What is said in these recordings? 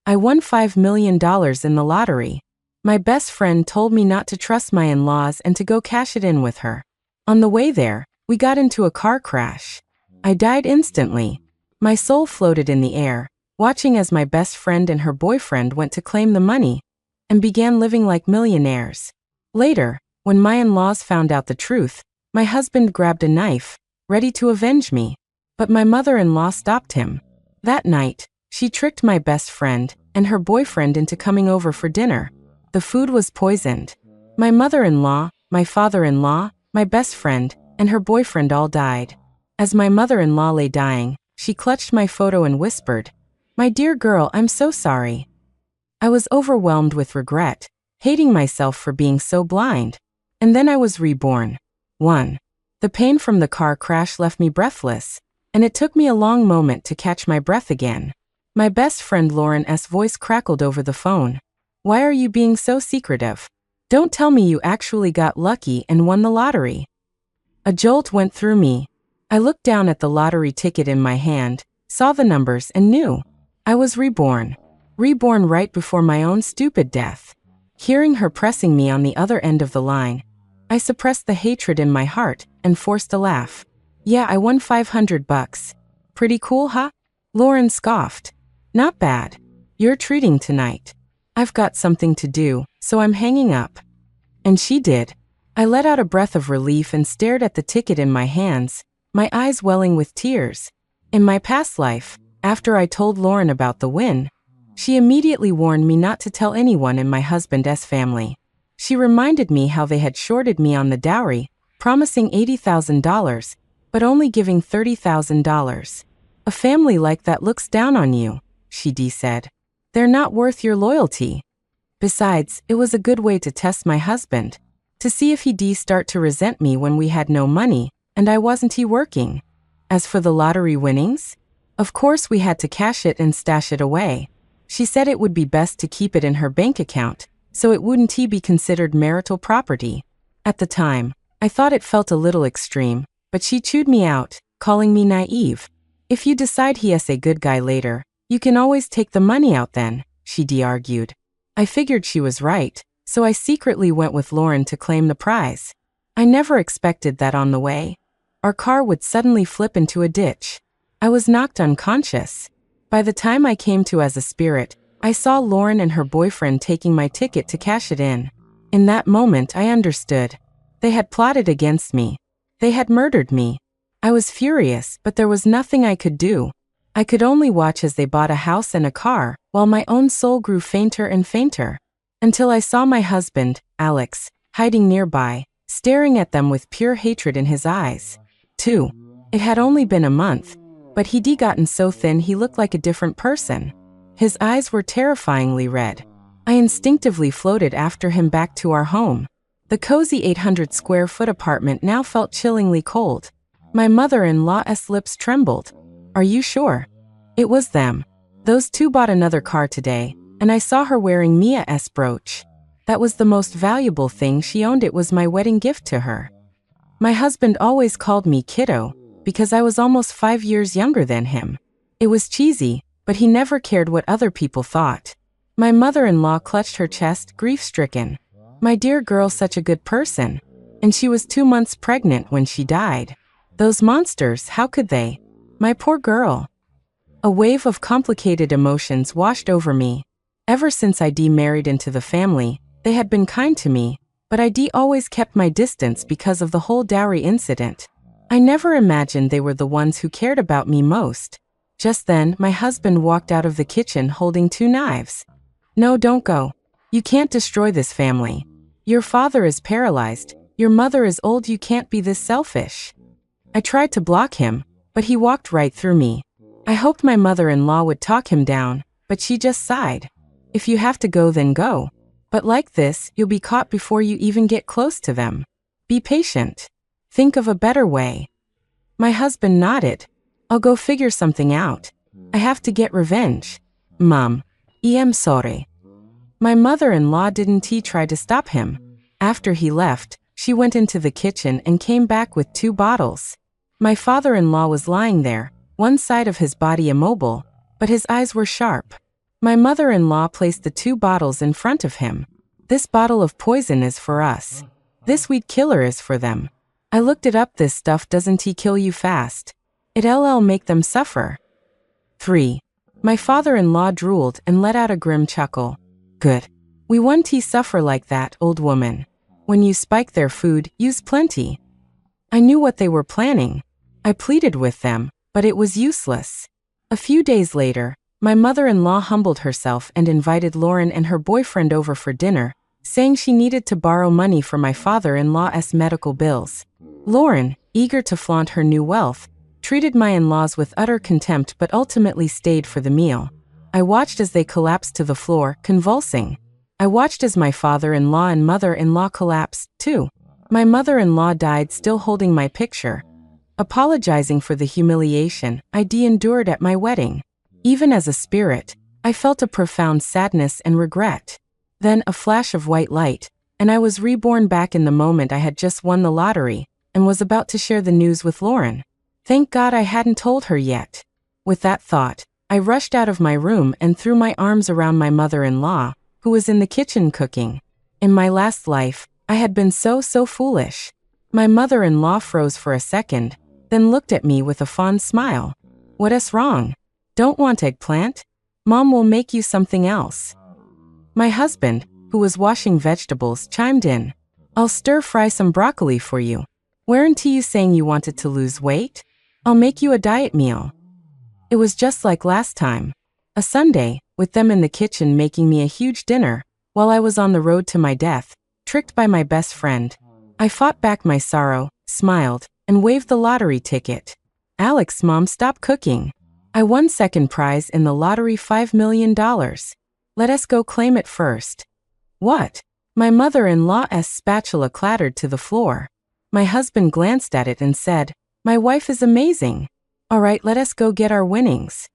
I won $5 million in the lottery. My best friend told me not to trust my in-laws and to go cash it in with her. On the way there, we got into a car crash. I died instantly. My soul floated in the air, watching as my best friend and her boyfriend went to claim the money and began living like millionaires. Later, when my in-laws found out the truth, my husband grabbed a knife, ready to avenge me. But my mother-in-law stopped him. That night, she tricked my best friend and her boyfriend into coming over for dinner. The food was poisoned. My mother-in-law, my father-in-law, my best friend, and her boyfriend all died. As my mother-in-law lay dying, she clutched my photo and whispered, "My dear girl, I'm so sorry." I was overwhelmed with regret, hating myself for being so blind. And then I was reborn. 1. The pain from the car crash left me breathless, and it took me a long moment to catch my breath again. My best friend Lauren's voice crackled over the phone. "Why are you being so secretive? Don't tell me you actually got lucky and won the lottery." A jolt went through me. I looked down at the lottery ticket in my hand, saw the numbers and knew. I was reborn. Reborn right before my own stupid death. Hearing her pressing me on the other end of the line, I suppressed the hatred in my heart and forced a laugh. "Yeah, I won $500. Pretty cool, huh?" Lauren scoffed. "Not bad. You're treating tonight. I've got something to do, so I'm hanging up." And she did. I let out a breath of relief and stared at the ticket in my hands, my eyes welling with tears. In my past life, after I told Lauren about the win, she immediately warned me not to tell anyone in my husband's family. She reminded me how they had shorted me on the dowry, promising $80,000, but only giving $30,000. "A family like that looks down on you," she said. "They're not worth your loyalty." Besides, it was a good way to test my husband, to see if he'd start to resent me when we had no money, and I wasn't working. As for the lottery winnings, of course we had to cash it and stash it away. She said it would be best to keep it in her bank account, so it wouldn't be considered marital property. At the time, I thought it felt a little extreme, but she chewed me out, calling me naive. "If you decide he's a good guy later, you can always take the money out then," she argued. I figured she was right, so I secretly went with Lauren to claim the prize. I never expected that on the way, our car would suddenly flip into a ditch. I was knocked unconscious. By the time I came to as a spirit, I saw Lauren and her boyfriend taking my ticket to cash it in. In that moment I understood. They had plotted against me. They had murdered me. I was furious, but there was nothing I could do. I could only watch as they bought a house and a car, while my own soul grew fainter and fainter. Until I saw my husband, Alex, hiding nearby, staring at them with pure hatred in his eyes. 2. It had only been a month, but he'd gotten so thin he looked like a different person. His eyes were terrifyingly red. I instinctively floated after him back to our home. The cozy 800-square-foot apartment now felt chillingly cold. My mother-in-law's lips trembled. "Are you sure?" It was them. Those two bought another car today, and I saw her wearing Mia's brooch. That was the most valuable thing she owned. It was my wedding gift to her. My husband always called me kiddo, because I was almost 5 years younger than him. It was cheesy, but he never cared what other people thought. My mother-in-law clutched her chest, grief-stricken. My dear girl, such a good person. And she was 2 months pregnant when she died. Those monsters, how could they? My poor girl. A wave of complicated emotions washed over me. Ever since I'd married into the family, they had been kind to me, but I'd always kept my distance because of the whole dowry incident. I never imagined they were the ones who cared about me most. Just then, my husband walked out of the kitchen holding 2 knives. "No, don't go. You can't destroy this family. Your father is paralyzed. Your mother is old. You can't be this selfish." I tried to block him, but he walked right through me. I hoped my mother-in-law would talk him down, but she just sighed. "If you have to go, then go. But like this, you'll be caught before you even get close to them. Be patient. Think of a better way." My husband nodded. "I'll go figure something out. I have to get revenge. Mom, I'm sorry." My mother-in-law didn't try to stop him. After he left, she went into the kitchen and came back with 2 bottles. My father-in-law was lying there, one side of his body immobile, but his eyes were sharp. My mother-in-law placed the 2 bottles in front of him. This bottle of poison is for us. This weed killer is for them. I looked it up. This stuff doesn't kill you fast. It'll make them suffer. 3. My father-in-law drooled and let out a grim chuckle. Good. We won't suffer like that, old woman. When you spike their food, use plenty. I knew what they were planning. I pleaded with them, but it was useless. A few days later, my mother-in-law humbled herself and invited Lauren and her boyfriend over for dinner, saying she needed to borrow money for my father-in-law's medical bills. Lauren, eager to flaunt her new wealth, treated my in-laws with utter contempt but ultimately stayed for the meal. I watched as they collapsed to the floor, convulsing. I watched as my father-in-law and mother-in-law collapsed, too. My mother-in-law died still holding my picture. Apologizing for the humiliation I endured at my wedding. Even as a spirit, I felt a profound sadness and regret. Then a flash of white light, and I was reborn back in the moment. I had just won the lottery, and was about to share the news with Lauren. Thank God I hadn't told her yet. With that thought, I rushed out of my room and threw my arms around my mother-in-law, who was in the kitchen cooking. In my last life, I had been so foolish. My mother-in-law froze for a second, then looked at me with a fond smile. What's wrong? Don't want eggplant? Mom will make you something else. My husband, who was washing vegetables, chimed in. I'll stir-fry some broccoli for you. Weren't you saying you wanted to lose weight? I'll make you a diet meal. It was just like last time. A Sunday, with them in the kitchen making me a huge dinner, while I was on the road to my death, tricked by my best friend. I fought back my sorrow, smiled, and waved the lottery ticket. Alex, Mom, stop cooking. I won second prize in the lottery, $5 million. Let us go claim it first. What? My mother-in-law's spatula clattered to the floor. My husband glanced at it and said, my wife is amazing. All right, let us go get our winnings.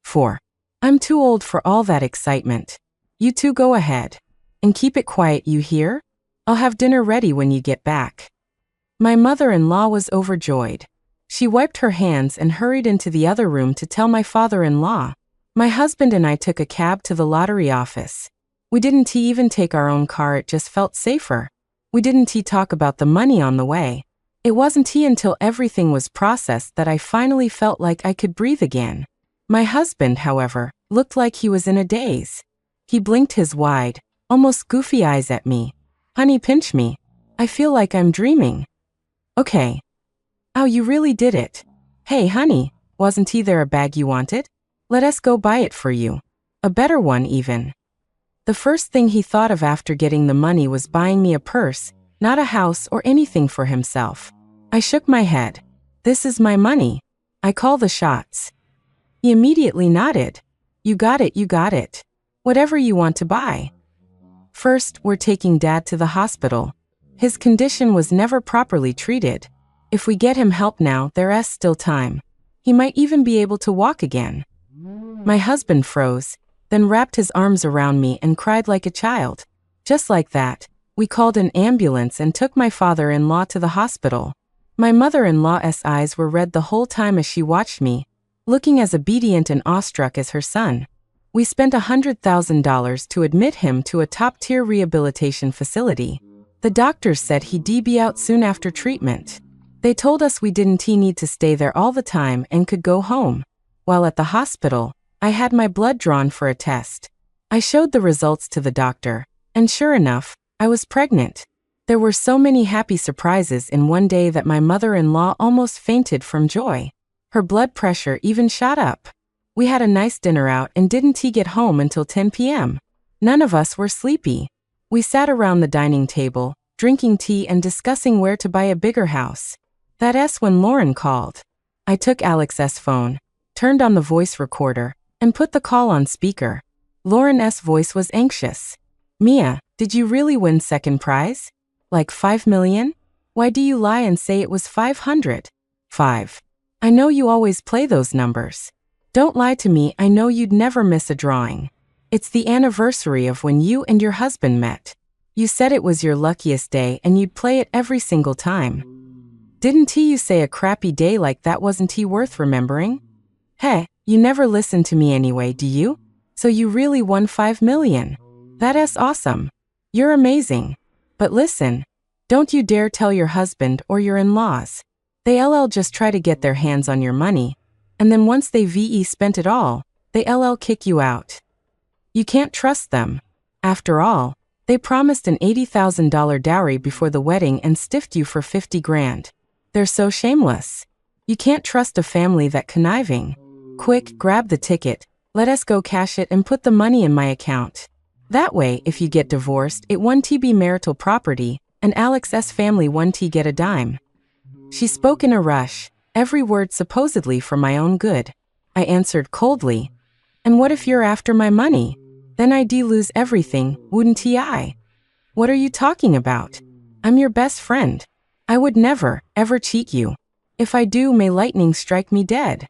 4. I'm too old for all that excitement. You two go ahead. And keep it quiet, you hear? I'll have dinner ready when you get back. My mother-in-law was overjoyed. She wiped her hands and hurried into the other room to tell my father-in-law. My husband and I took a cab to the lottery office. We didn't even take our own car, it just felt safer. We didn't talk about the money on the way. It wasn't until everything was processed that I finally felt like I could breathe again. My husband, however, looked like he was in a daze. He blinked his wide, almost goofy eyes at me. Honey, pinch me. I feel like I'm dreaming. Okay. Oh, you really did it. Hey, honey, wasn't there a bag you wanted? Let us go buy it for you. A better one, even. The first thing he thought of after getting the money was buying me a purse, not a house or anything for himself. I shook my head. This is my money. I call the shots. He immediately nodded. You got it, you got it. Whatever you want to buy. First, we're taking Dad to the hospital. His condition was never properly treated. If we get him help now, there's still time. He might even be able to walk again. My husband froze, then wrapped his arms around me and cried like a child. Just like that, we called an ambulance and took my father-in-law to the hospital. My mother-in-law's eyes were red the whole time as she watched me, looking as obedient and awestruck as her son. We spent $100,000 to admit him to a top-tier rehabilitation facility. The doctors said he'd be out soon after treatment. They told us we didn't need to stay there all the time and could go home. While at the hospital, I had my blood drawn for a test. I showed the results to the doctor, and sure enough, I was pregnant. There were so many happy surprises in one day that my mother-in-law almost fainted from joy. Her blood pressure even shot up. We had a nice dinner out and didn't get home until 10 p.m. None of us were sleepy. We sat around the dining table, drinking tea and discussing where to buy a bigger house. That's when Lauren called. I took Alex's phone, turned on the voice recorder, and put the call on speaker. Lauren's voice was anxious. Mia, did you really win second prize? Like $5 million? Why do you lie and say it was 500? 5. I know you always play those numbers. Don't lie to me, I know you'd never miss a drawing. It's the anniversary of when you and your husband met. You said it was your luckiest day and you'd play it every single time. Didn't you say a crappy day like that wasn't worth remembering? Hey, you never listen to me anyway, do you? So you really won 5 million. That's awesome. You're amazing. But listen, don't you dare tell your husband or your in-laws. They'll just try to get their hands on your money, and then once they've spent it all, they'll kick you out. You can't trust them. After all, they promised an $80,000 dowry before the wedding and stiffed you for 50 grand. They're so shameless. You can't trust a family that conniving. Quick, grab the ticket, let us go cash it and put the money in my account. That way, if you get divorced, it won't be marital property, and Alex's family won't get a dime. She spoke in a rush, every word supposedly for my own good. I answered coldly, and what if you're after my money? Then I'd lose everything, wouldn't I? What are you talking about? I'm your best friend. I would never, ever cheat you. If I do, may lightning strike me dead.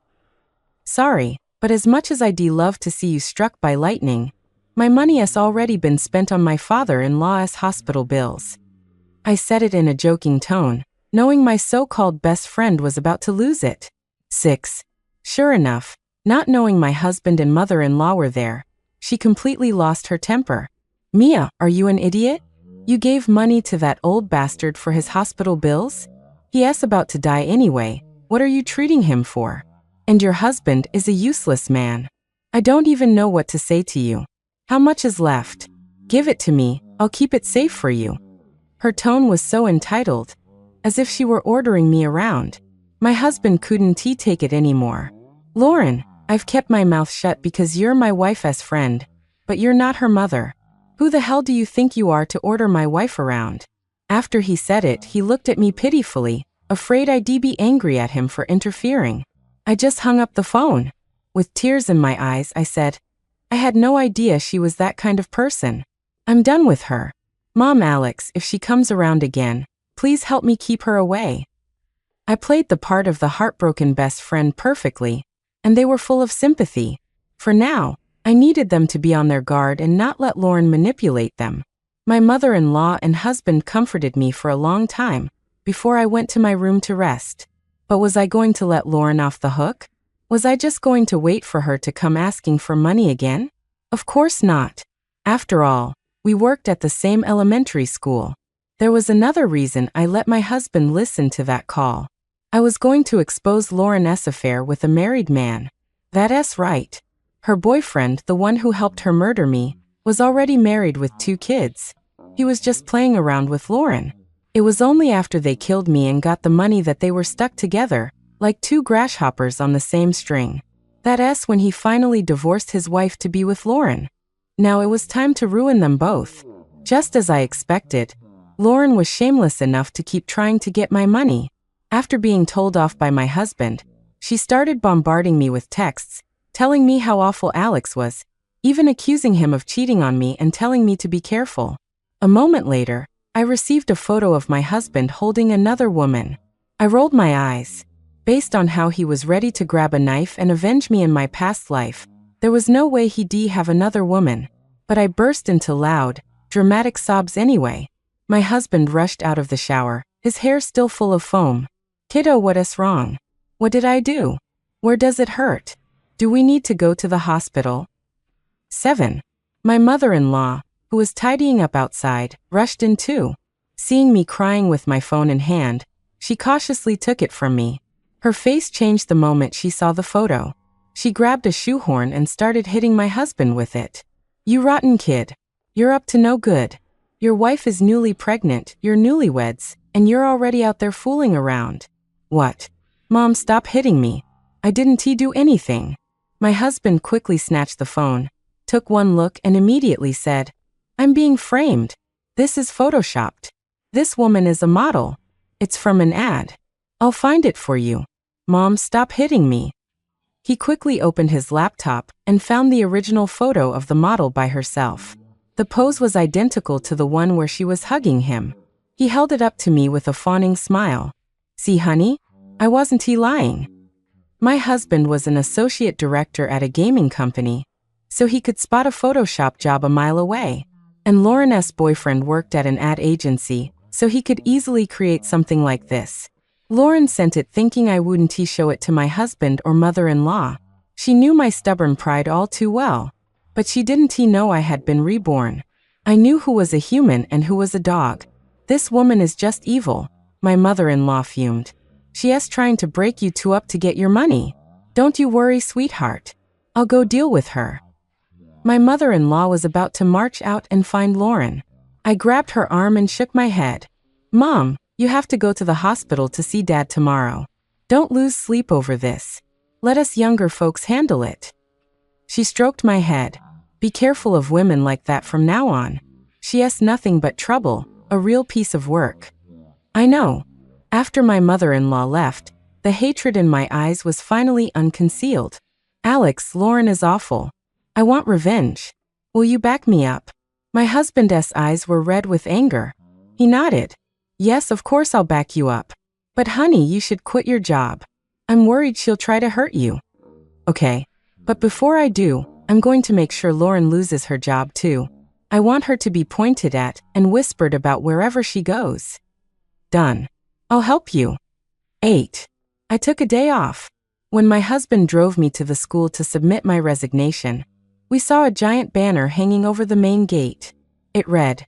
Sorry, but as much as I'd love to see you struck by lightning, my money has already been spent on my father-in-law's hospital bills. I said it in a joking tone, knowing my so-called best friend was about to lose it. 6. Sure enough, not knowing my husband and mother-in-law were there, she completely lost her temper. Mia, are you an idiot? You gave money to that old bastard for his hospital bills? He's about to die anyway. What are you treating him for? And your husband is a useless man. I don't even know what to say to you. How much is left? Give it to me, I'll keep it safe for you. Her tone was so entitled, as if she were ordering me around. My husband couldn't take it anymore. Lauren, I've kept my mouth shut because you're my wife's friend, but you're not her mother. Who the hell do you think you are to order my wife around? After he said it, he looked at me pitifully, afraid I'd be angry at him for interfering. I just hung up the phone. With tears in my eyes, I said, I had no idea she was that kind of person. I'm done with her. Mom, Alex, if she comes around again, please help me keep her away. I played the part of the heartbroken best friend perfectly, and they were full of sympathy. For now, I needed them to be on their guard and not let Lauren manipulate them. My mother-in-law and husband comforted me for a long time before I went to my room to rest. But was I going to let Lauren off the hook? Was I just going to wait for her to come asking for money again? Of course not. After all, we worked at the same elementary school. There was another reason I let my husband listen to that call. I was going to expose Lauren's affair with a married man. That's right. Her boyfriend, the one who helped her murder me, was already married with 2 kids. He was just playing around with Lauren. It was only after they killed me and got the money that they were stuck together, like 2 grasshoppers on the same string. That's when he finally divorced his wife to be with Lauren. Now it was time to ruin them both. Just as I expected, Lauren was shameless enough to keep trying to get my money. After being told off by my husband, she started bombarding me with texts, telling me how awful Alex was, even accusing him of cheating on me and telling me to be careful. A moment later, I received a photo of my husband holding another woman. I rolled my eyes. Based on how he was ready to grab a knife and avenge me in my past life, there was no way he'd have another woman. But I burst into loud, dramatic sobs anyway. My husband rushed out of the shower, his hair still full of foam. Kiddo, what's wrong? What did I do? Where does it hurt? Do we need to go to the hospital? 7. My mother-in-law, who was tidying up outside, rushed in too. Seeing me crying with my phone in hand, she cautiously took it from me. Her face changed the moment she saw the photo. She grabbed a shoehorn and started hitting my husband with it. You rotten kid. You're up to no good. Your wife is newly pregnant, you're newlyweds, and you're already out there fooling around. What? Mom, stop hitting me. I didn't do anything. My husband quickly snatched the phone, took one look and immediately said, I'm being framed. This is photoshopped. This woman is a model. It's from an ad. I'll find it for you. Mom, stop hitting me. He quickly opened his laptop and found the original photo of the model by herself. The pose was identical to the one where she was hugging him. He held it up to me with a fawning smile. See, honey? I wasn't lying. My husband was an associate director at a gaming company, so he could spot a Photoshop job a mile away. And Lauren's boyfriend worked at an ad agency, so he could easily create something like this. Lauren sent it thinking I wouldn't show it to my husband or mother-in-law. She knew my stubborn pride all too well. But she didn't know I had been reborn. I knew who was a human and who was a dog. This woman is just evil, my mother-in-law fumed. She is trying to break you two up to get your money. Don't you worry, sweetheart. I'll go deal with her. My mother-in-law was about to march out and find Lauren. I grabbed her arm and shook my head. Mom, you have to go to the hospital to see Dad tomorrow. Don't lose sleep over this. Let us younger folks handle it. She stroked my head. Be careful of women like that from now on. She is nothing but trouble, a real piece of work. I know. After my mother-in-law left, the hatred in my eyes was finally unconcealed. Alex, Lauren is awful. I want revenge. Will you back me up? My husband's eyes were red with anger. He nodded. Yes, of course I'll back you up. But honey, you should quit your job. I'm worried she'll try to hurt you. Okay. But before I do, I'm going to make sure Lauren loses her job too. I want her to be pointed at and whispered about wherever she goes. Done. I'll help you. 8. I took a day off. When my husband drove me to the school to submit my resignation, we saw a giant banner hanging over the main gate. It read,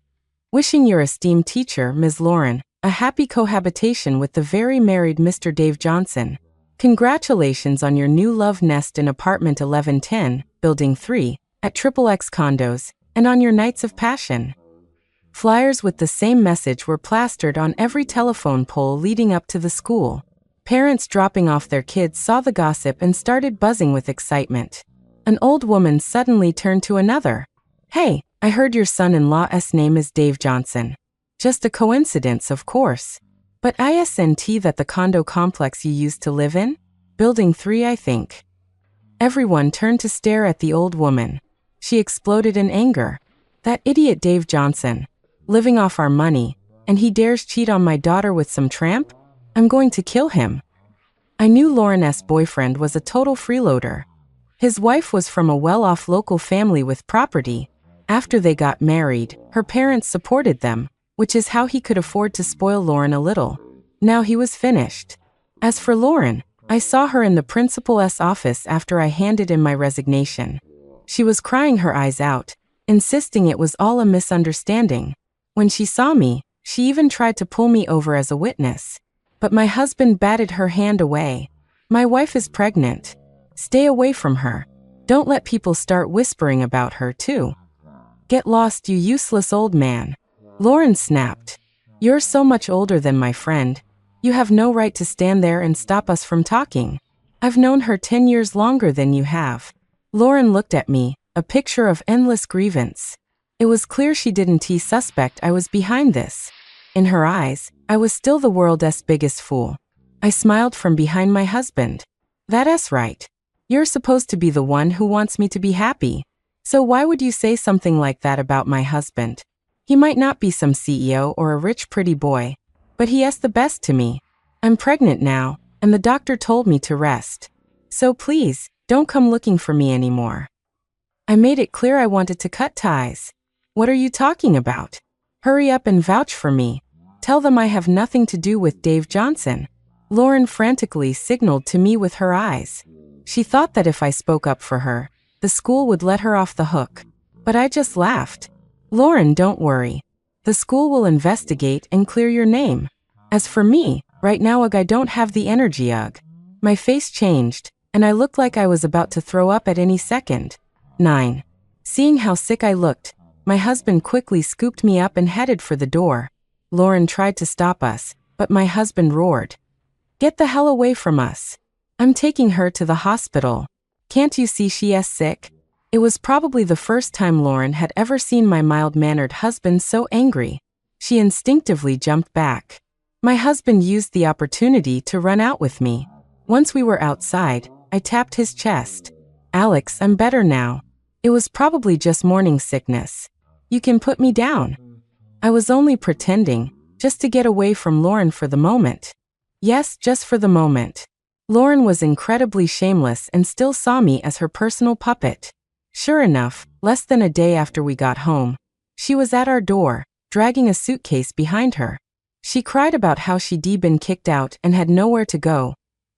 "Wishing your esteemed teacher, Ms. Lauren, a happy cohabitation with the very married Mr. Dave Johnson. Congratulations on your new love nest in apartment 1110, building 3, at XXX Condos, and on your nights of passion." Flyers with the same message were plastered on every telephone pole leading up to the school. Parents dropping off their kids saw the gossip and started buzzing with excitement. An old woman suddenly turned to another. Hey, I heard your son-in-law's name is Dave Johnson. Just a coincidence, of course. But isn't that the condo complex you used to live in? Building 3, I think. Everyone turned to stare at the old woman. She exploded in anger. That idiot Dave Johnson. Living off our money, and he dares cheat on my daughter with some tramp? I'm going to kill him. I knew Lauren's boyfriend was a total freeloader. His wife was from a well-off local family with property. After they got married, her parents supported them, which is how he could afford to spoil Lauren a little. Now he was finished. As for Lauren, I saw her in the principal's office after I handed in my resignation. She was crying her eyes out, insisting it was all a misunderstanding. When she saw me, she even tried to pull me over as a witness. But my husband batted her hand away. My wife is pregnant. Stay away from her. Don't let people start whispering about her, too. Get lost, you useless old man. Lauren snapped. You're so much older than my friend. You have no right to stand there and stop us from talking. I've known her 10 years longer than you have. Lauren looked at me, a picture of endless grievance. It was clear she didn't suspect I was behind this. In her eyes, I was still the world's biggest fool. I smiled from behind my husband. That's right. You're supposed to be the one who wants me to be happy. So why would you say something like that about my husband? He might not be some CEO or a rich pretty boy, but he is the best to me. I'm pregnant now, and the doctor told me to rest. So please, don't come looking for me anymore. I made it clear I wanted to cut ties. What are you talking about? Hurry up and vouch for me. Tell them I have nothing to do with Dave Johnson. Lauren frantically signaled to me with her eyes. She thought that if I spoke up for her, the school would let her off the hook. But I just laughed. Lauren, don't worry. The school will investigate and clear your name. As for me, right now I don't have the energy. My face changed, and I looked like I was about to throw up at any second. 9. Seeing how sick I looked, my husband quickly scooped me up and headed for the door. Lauren tried to stop us, but my husband roared. Get the hell away from us. I'm taking her to the hospital. Can't you see she is sick? It was probably the first time Lauren had ever seen my mild-mannered husband so angry. She instinctively jumped back. My husband used the opportunity to run out with me. Once we were outside, I tapped his chest. Alex, I'm better now. It was probably just morning sickness. You can put me down. I was only pretending, just to get away from Lauren for the moment. Yes, just for the moment. Lauren was incredibly shameless and still saw me as her personal puppet. Sure enough, less than a day after we got home, she was at our door, dragging a suitcase behind her. She cried about how she'd been kicked out and had nowhere to go,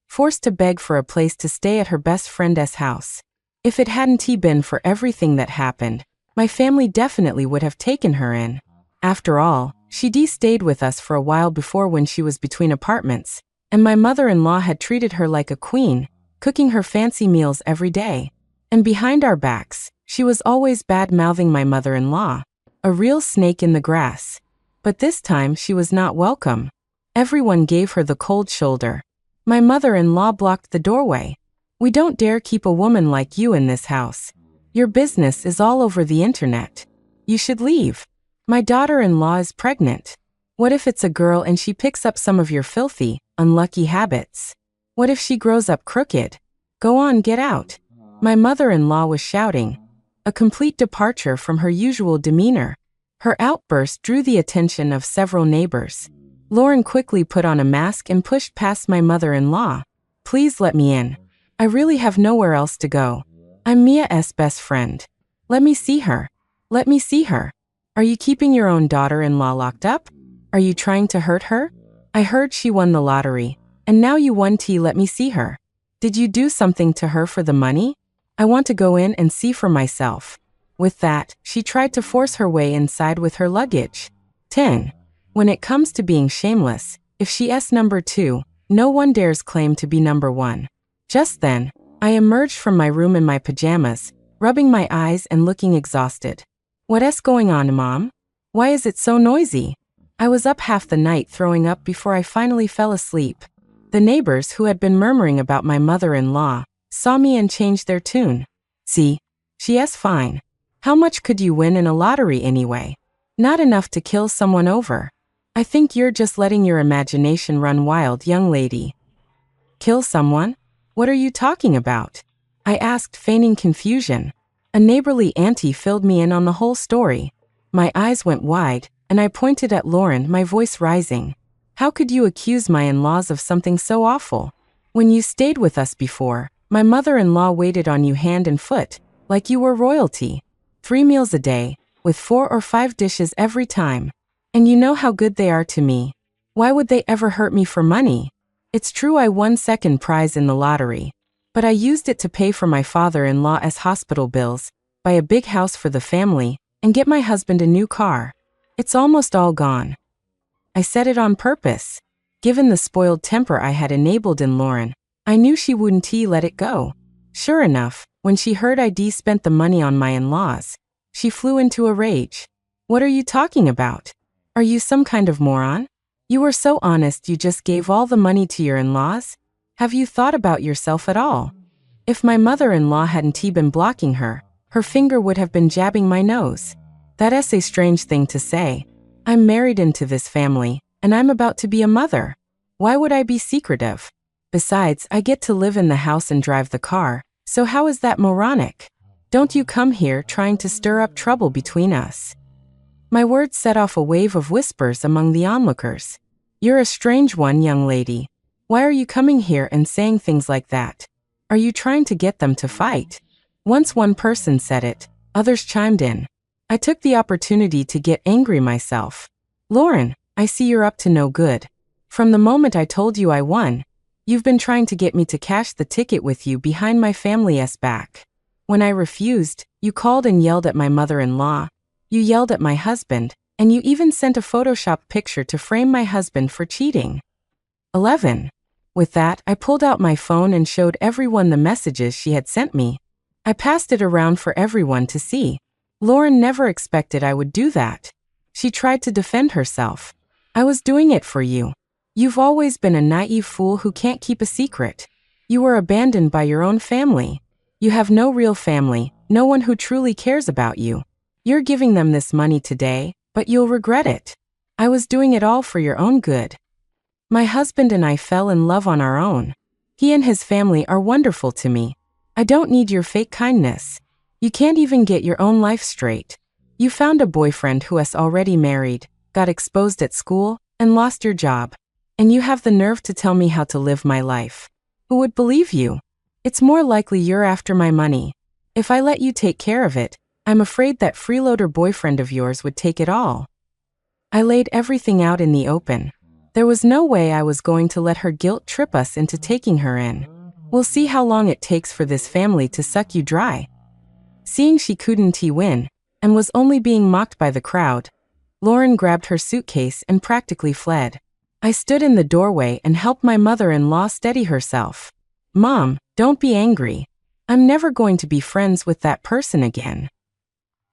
forced to beg for a place to stay at her best friend's house. If it hadn't been for everything that happened, my family definitely would have taken her in. After all, she stayed with us for a while before when she was between apartments, and my mother-in-law had treated her like a queen, cooking her fancy meals every day. And behind our backs, she was always bad-mouthing my mother-in-law, a real snake in the grass. But this time she was not welcome. Everyone gave her the cold shoulder. My mother-in-law blocked the doorway. "We don't dare keep a woman like you in this house. Your business is all over the internet. You should leave. My daughter-in-law is pregnant. What if it's a girl and she picks up some of your filthy, unlucky habits? What if she grows up crooked? Go on, get out." My mother-in-law was shouting, a complete departure from her usual demeanor. Her outburst drew the attention of several neighbors. Lauren quickly put on a mask and pushed past my mother-in-law. "Please let me in. I really have nowhere else to go. I'm Mia's best friend. Let me see her. Let me see her. Are you keeping your own daughter-in-law locked up? Are you trying to hurt her? I heard she won the lottery, and now you won to let me see her. Did you do something to her for the money? I want to go in and see for myself." With that, she tried to force her way inside with her luggage. 10. When it comes to being shameless, if she's number 2, no one dares claim to be number 1. Just then, I emerged from my room in my pajamas, rubbing my eyes and looking exhausted. "What's going on, Mom? Why is it so noisy?" I was up half the night throwing up before I finally fell asleep. The neighbors who had been murmuring about my mother-in-law saw me and changed their tune. "See, she's fine. How much could you win in a lottery anyway? Not enough to kill someone over. I think you're just letting your imagination run wild, young lady." "Kill someone? What are you talking about?" I asked, feigning confusion. A neighborly auntie filled me in on the whole story. My eyes went wide, and I pointed at Lauren, my voice rising. "How could you accuse my in-laws of something so awful? When you stayed with us before, my mother-in-law waited on you hand and foot, like you were royalty. 3 meals a day, with 4 or 5 dishes every time. And you know how good they are to me. Why would they ever hurt me for money? It's true I won second prize in the lottery, but I used it to pay for my father-in-law's hospital bills, buy a big house for the family, and get my husband a new car. It's almost all gone. I said it on purpose. Given the spoiled temper I had enabled in Lauren, I knew she wouldn't let it go. Sure enough, when she heard I'd spent the money on my in-laws, she flew into a rage. "What are you talking about? Are you some kind of moron? You were so honest you just gave all the money to your in-laws? Have you thought about yourself at all?" If my mother-in-law hadn't been blocking her, her finger would have been jabbing my nose. That's a strange thing to say. I'm married into this family, and I'm about to be a mother. Why would I be secretive? Besides, I get to live in the house and drive the car, so how is that moronic? Don't you come here trying to stir up trouble between us. My words set off a wave of whispers among the onlookers. "You're a strange one, young lady. Why are you coming here and saying things like that? Are you trying to get them to fight?" Once one person said it, others chimed in. I took the opportunity to get angry myself. "Lauren, I see you're up to no good. From the moment I told you I won, you've been trying to get me to cash the ticket with you behind my family's back. When I refused, you called and yelled at my mother-in-law. You yelled at my husband, and you even sent a photoshopped picture to frame my husband for cheating." 11. With that, I pulled out my phone and showed everyone the messages she had sent me. I passed it around for everyone to see. Lauren never expected I would do that. She tried to defend herself. "I was doing it for you. You've always been a naive fool who can't keep a secret. You were abandoned by your own family. You have no real family, no one who truly cares about you. You're giving them this money today, but you'll regret it. I was doing it all for your own good. My husband and I fell in love on our own. He and his family are wonderful to me. I don't need your fake kindness. You can't even get your own life straight. You found a boyfriend who is already married, got exposed at school, and lost your job. And you have the nerve to tell me how to live my life. Who would believe you? It's more likely you're after my money. If I let you take care of it, I'm afraid that freeloader boyfriend of yours would take it all." I laid everything out in the open. There was no way I was going to let her guilt trip us into taking her in. We'll see how long it takes for this family to suck you dry. Seeing she couldn't win, and was only being mocked by the crowd, Lauren grabbed her suitcase and practically fled. I stood in the doorway and helped my mother-in-law steady herself. Mom, don't be angry. I'm never going to be friends with that person again.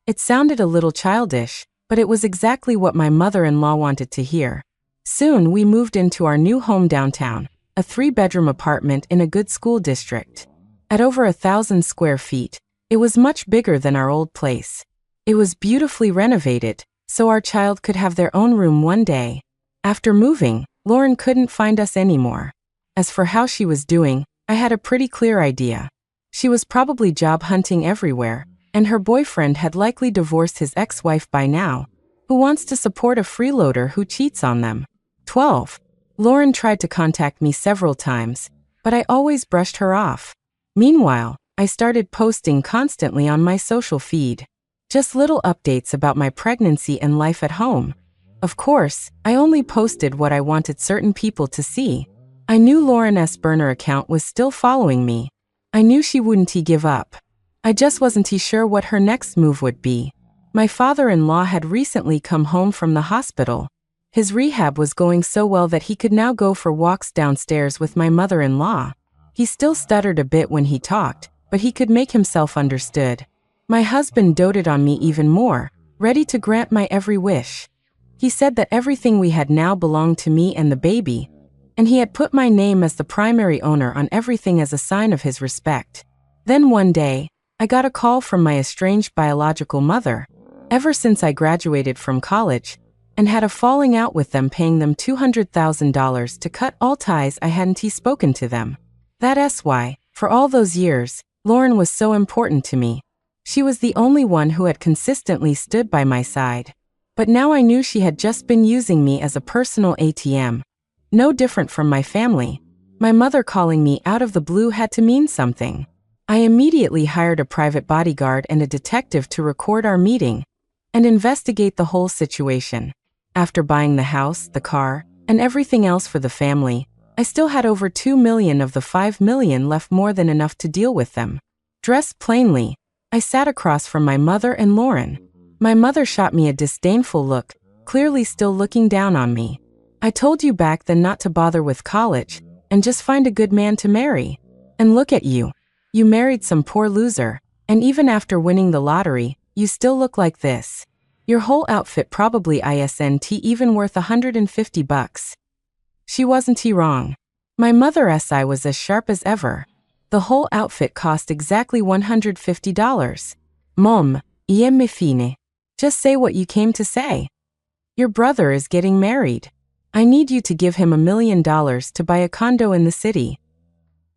It sounded a little childish, but it was exactly what my mother-in-law wanted to hear. Soon we moved into our new home downtown, a 3-bedroom apartment in a good school district. At over 1,000 square feet, it was much bigger than our old place. It was beautifully renovated, so our child could have their own room one day. After moving, Lauren couldn't find us anymore. As for how she was doing, I had a pretty clear idea. She was probably job hunting everywhere, and her boyfriend had likely divorced his ex-wife by now, who wants to support a freeloader who cheats on them. 12. Lauren tried to contact me several times, but I always brushed her off. Meanwhile, I started posting constantly on my social feed. Just little updates about my pregnancy and life at home. Of course, I only posted what I wanted certain people to see. I knew Lauren's burner account was still following me. I knew she wouldn't give up. I just wasn't sure what her next move would be. My father-in-law had recently come home from the hospital. His rehab was going so well that he could now go for walks downstairs with my mother-in-law. He still stuttered a bit when he talked, but he could make himself understood. My husband doted on me even more, ready to grant my every wish. He said that everything we had now belonged to me and the baby, and he had put my name as the primary owner on everything as a sign of his respect. Then one day, I got a call from my estranged biological mother. Ever since I graduated from college, and had a falling out with them, paying them $200,000 to cut all ties I hadn't spoken to them. That's why, for all those years, Lauren was so important to me. She was the only one who had consistently stood by my side. But now I knew she had just been using me as a personal ATM. No different from my family. My mother calling me out of the blue had to mean something. I immediately hired a private bodyguard and a detective to record our meeting and investigate the whole situation. After buying the house, the car, and everything else for the family, I still had over $2 million of the $5 million left, more than enough to deal with them. Dressed plainly, I sat across from my mother and Lauren. My mother shot me a disdainful look, clearly still looking down on me. I told you back then not to bother with college, and just find a good man to marry. And look at you. You married some poor loser, and even after winning the lottery, you still look like this. Your whole outfit probably isn't even worth $150. She wasn't wrong. My mother's eye was as sharp as ever. The whole outfit cost exactly $150. Mom, me fine. Just say what you came to say. Your brother is getting married. I need you to give him $1 million to buy a condo in the city.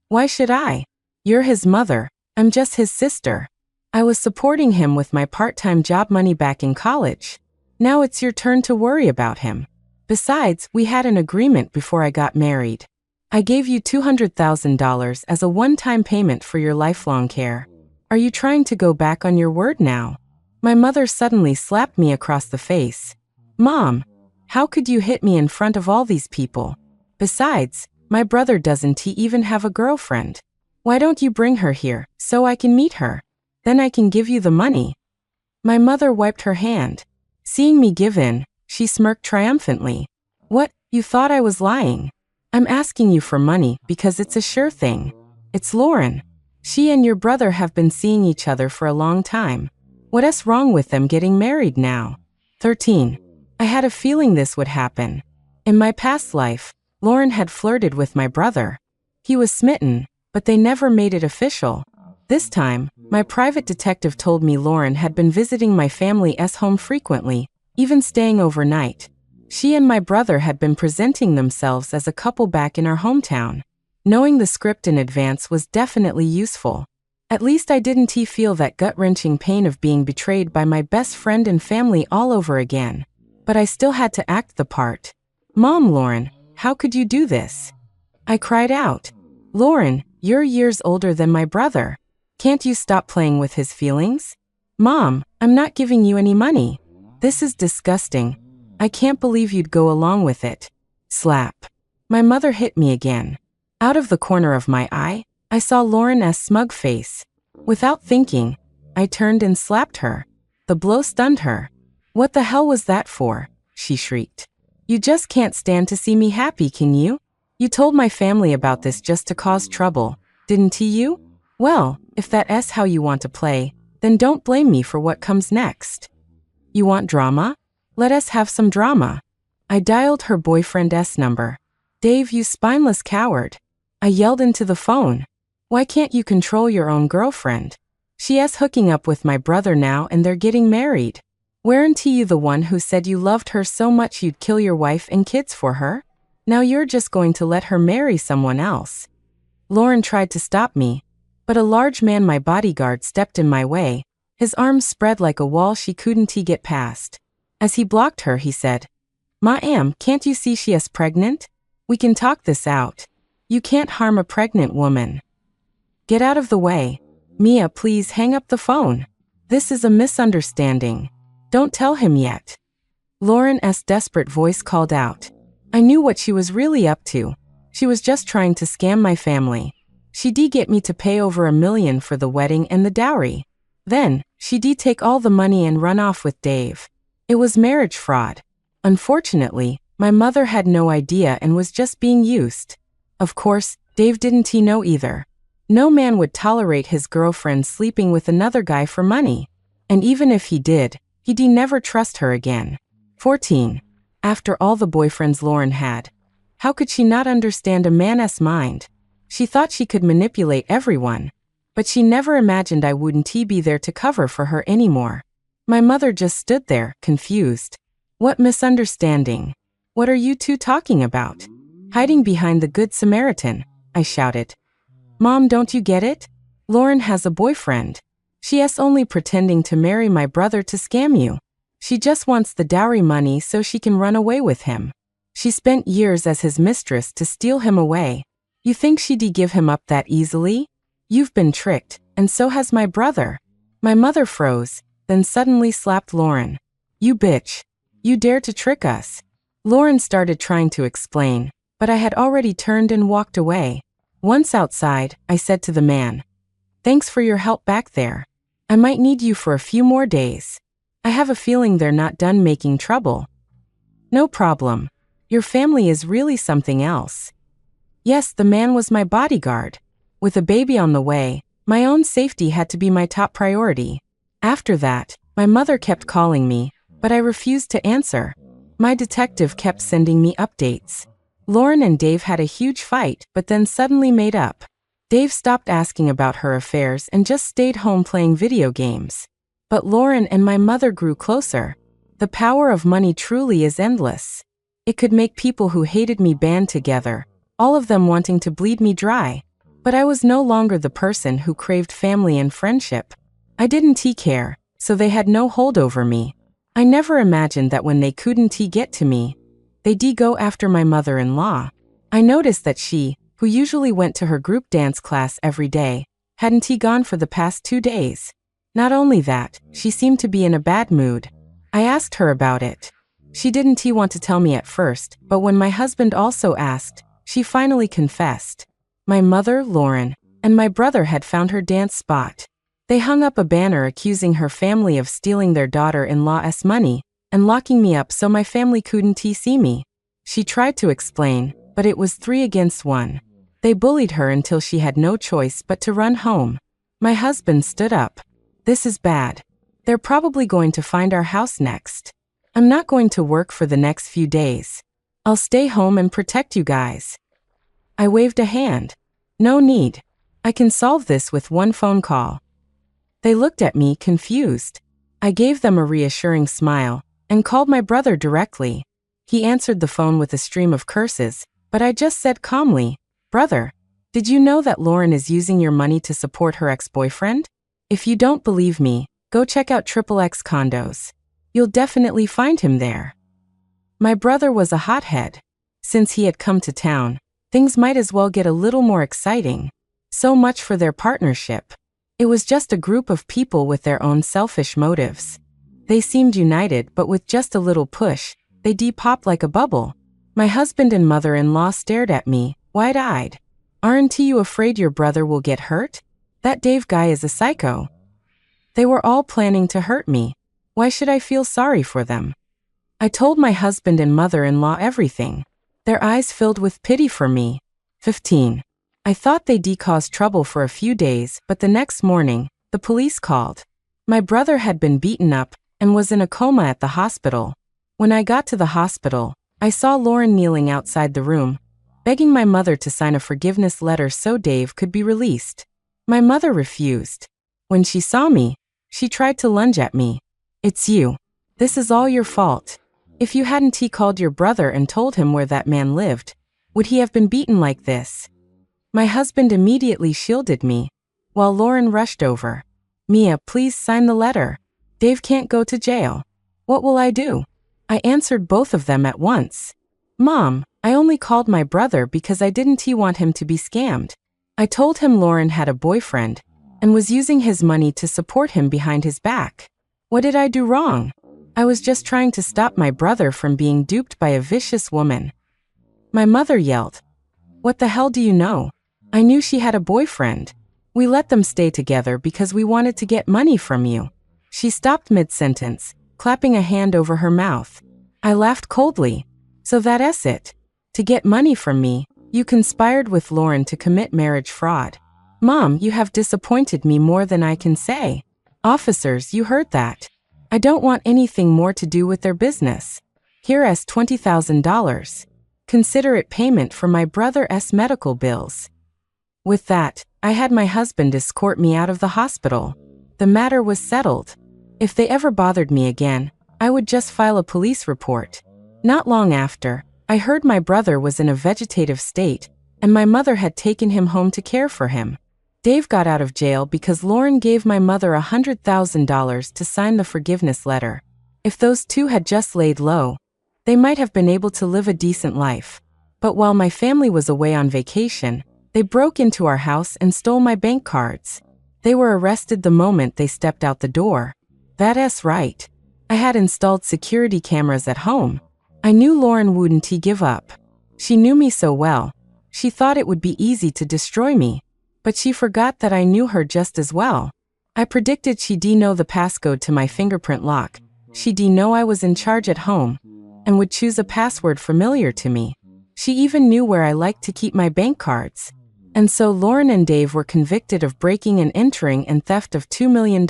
Why should I? You're his mother, I'm just his sister. I was supporting him with my part-time job money back in college. Now it's your turn to worry about him. Besides, we had an agreement before I got married. I gave you $200,000 as a one-time payment for your lifelong care. Are you trying to go back on your word now? My mother suddenly slapped me across the face. Mom, how could you hit me in front of all these people? Besides, my brother doesn't even have a girlfriend. Why don't you bring her here, so I can meet her? Then I can give you the money. My mother wiped her hand. Seeing me give in, she smirked triumphantly. What, you thought I was lying? I'm asking you for money because it's a sure thing. It's Lauren. She and your brother have been seeing each other for a long time. What's wrong with them getting married now? 13. I had a feeling this would happen. In my past life, Lauren had flirted with my brother. He was smitten, but they never made it official. This time, my private detective told me Lauren had been visiting my family's home frequently, even staying overnight. She and my brother had been presenting themselves as a couple back in our hometown. Knowing the script in advance was definitely useful. At least I didn't feel that gut-wrenching pain of being betrayed by my best friend and family all over again. But I still had to act the part. Mom, Lauren, how could you do this? I cried out. Lauren, you're years older than my brother. Can't you stop playing with his feelings? Mom, I'm not giving you any money. This is disgusting. I can't believe you'd go along with it. Slap. My mother hit me again. Out of the corner of my eye, I saw Lauren's smug face. Without thinking, I turned and slapped her. The blow stunned her. "What the hell was that for?" she shrieked. "You just can't stand to see me happy, can you? You told my family about this just to cause trouble, didn't you? Well, if that's how you want to play, then don't blame me for what comes next. You want drama? Let us have some drama." I dialed her boyfriend's number. "Dave, you spineless coward," I yelled into the phone. "Why can't you control your own girlfriend? She's hooking up with my brother now and they're getting married. Weren't you the one who said you loved her so much you'd kill your wife and kids for her? Now you're just going to let her marry someone else." Lauren tried to stop me, but a large man, my bodyguard, stepped in my way. His arms spread like a wall she couldn't get past. As he blocked her, he said, "Ma'am, can't you see she is pregnant? We can talk this out. You can't harm a pregnant woman. Get out of the way. Mia, please hang up the phone. This is a misunderstanding. Don't tell him yet." Lauren's desperate voice called out. I knew what she was really up to. She was just trying to scam my family. She did get me to pay over $1 million for the wedding and the dowry. Then, she did take all the money and run off with Dave. It was marriage fraud. Unfortunately, my mother had no idea and was just being used. Of course, Dave didn't know either. No man would tolerate his girlfriend sleeping with another guy for money. And even if he did, he'd never trust her again. 14. After all the boyfriends Lauren had, how could she not understand a man's mind? She thought she could manipulate everyone, but she never imagined I wouldn't be there to cover for her anymore. My mother just stood there, confused. "What misunderstanding? What are you two talking about?" "Hiding behind the Good Samaritan," I shouted. "Mom, don't you get it? Lauren has a boyfriend. She is only pretending to marry my brother to scam you. She just wants the dowry money so she can run away with him. She spent years as his mistress to steal him away. You think she'd give him up that easily? You've been tricked, and so has my brother." My mother froze, then suddenly slapped Lauren. "You bitch. You dare to trick us." Lauren started trying to explain, but I had already turned and walked away. Once outside, I said to the man, "Thanks for your help back there. I might need you for a few more days. I have a feeling they're not done making trouble." "No problem. Your family is really something else." Yes, the man was my bodyguard. With a baby on the way, my own safety had to be my top priority. After that, my mother kept calling me, but I refused to answer. My detective kept sending me updates. Lauren and Dave had a huge fight, but then suddenly made up. Dave stopped asking about her affairs and just stayed home playing video games. But Lauren and my mother grew closer. The power of money truly is endless. It could make people who hated me band together, all of them wanting to bleed me dry. But I was no longer the person who craved family and friendship. I didn't care, so they had no hold over me. I never imagined that when they couldn't get to me, they'd go after my mother-in-law. I noticed that she, who usually went to her group dance class every day, hadn't gone for the past 2 days. Not only that, she seemed to be in a bad mood. I asked her about it. She didn't want to tell me at first, but when my husband also asked, she finally confessed. My mother, Lauren, and my brother had found her dance spot. They hung up a banner accusing her family of stealing their daughter-in-law's money and locking me up so my family couldn't see me. She tried to explain, but it was 3 against 1. They bullied her until she had no choice but to run home. My husband stood up. "This is bad. They're probably going to find our house next. I'm not going to work for the next few days. I'll stay home and protect you guys." I waved a hand. "No need. I can solve this with one phone call." They looked at me confused. I gave them a reassuring smile and called my brother directly. He answered the phone with a stream of curses, but I just said calmly, "Brother, did you know that Lauren is using your money to support her ex-boyfriend? If you don't believe me, go check out XXX condos. You'll definitely find him there." My brother was a hothead. Since he had come to town, things might as well get a little more exciting. So much for their partnership. It was just a group of people with their own selfish motives. They seemed united, but with just a little push, they popped like a bubble. My husband and mother-in-law stared at me, wide-eyed. Aren't you afraid your brother will get hurt? That Dave guy is a psycho. They were all planning to hurt me. Why should I feel sorry for them? I told my husband and mother-in-law everything. Their eyes filled with pity for me. 15. I thought they'd cause trouble for a few days, but the next morning, the police called. My brother had been beaten up and was in a coma at the hospital. When I got to the hospital, I saw Lauren kneeling outside the room, begging my mother to sign a forgiveness letter so Dave could be released. My mother refused. When she saw me, she tried to lunge at me. It's you. This is all your fault. If you hadn't called your brother and told him where that man lived, would he have been beaten like this? My husband immediately shielded me, while Lauren rushed over. Mia, please sign the letter. Dave can't go to jail. What will I do? I answered both of them at once. Mom, I only called my brother because I didn't want him to be scammed. I told him Lauren had a boyfriend and was using his money to support him behind his back. What did I do wrong? I was just trying to stop my brother from being duped by a vicious woman. My mother yelled. What the hell do you know? I knew she had a boyfriend. We let them stay together because we wanted to get money from you. She stopped mid-sentence, clapping a hand over her mouth. I laughed coldly. So that's it. To get money from me, you conspired with Lauren to commit marriage fraud. Mom, you have disappointed me more than I can say. Officers, you heard that. I don't want anything more to do with their business. Here's $20,000. Consider it payment for my brother's medical bills. With that, I had my husband escort me out of the hospital. The matter was settled. If they ever bothered me again, I would just file a police report. Not long after, I heard my brother was in a vegetative state, and my mother had taken him home to care for him. Dave got out of jail because Lauren gave my mother $100,000 to sign the forgiveness letter. If those two had just laid low, they might have been able to live a decent life. But while my family was away on vacation, they broke into our house and stole my bank cards. They were arrested the moment they stepped out the door. That's right. I had installed security cameras at home. I knew Lauren wouldn't give up. She knew me so well. She thought it would be easy to destroy me. But she forgot that I knew her just as well. I predicted she'd know the passcode to my fingerprint lock. She'd know I was in charge at home and would choose a password familiar to me. She even knew where I liked to keep my bank cards. And so Lauren and Dave were convicted of breaking and entering and theft of $2 million.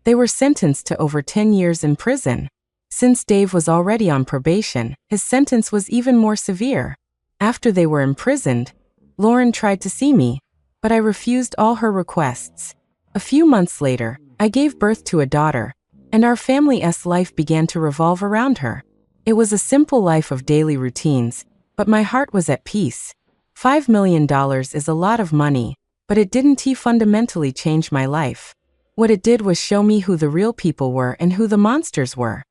They were sentenced to over 10 years in prison. Since Dave was already on probation, his sentence was even more severe. After they were imprisoned, Lauren tried to see me, but I refused all her requests. A few months later, I gave birth to a daughter, and our family's life began to revolve around her. It was a simple life of daily routines, but my heart was at peace. $5 million is a lot of money, but it didn't fundamentally change my life. What it did was show me who the real people were and who the monsters were.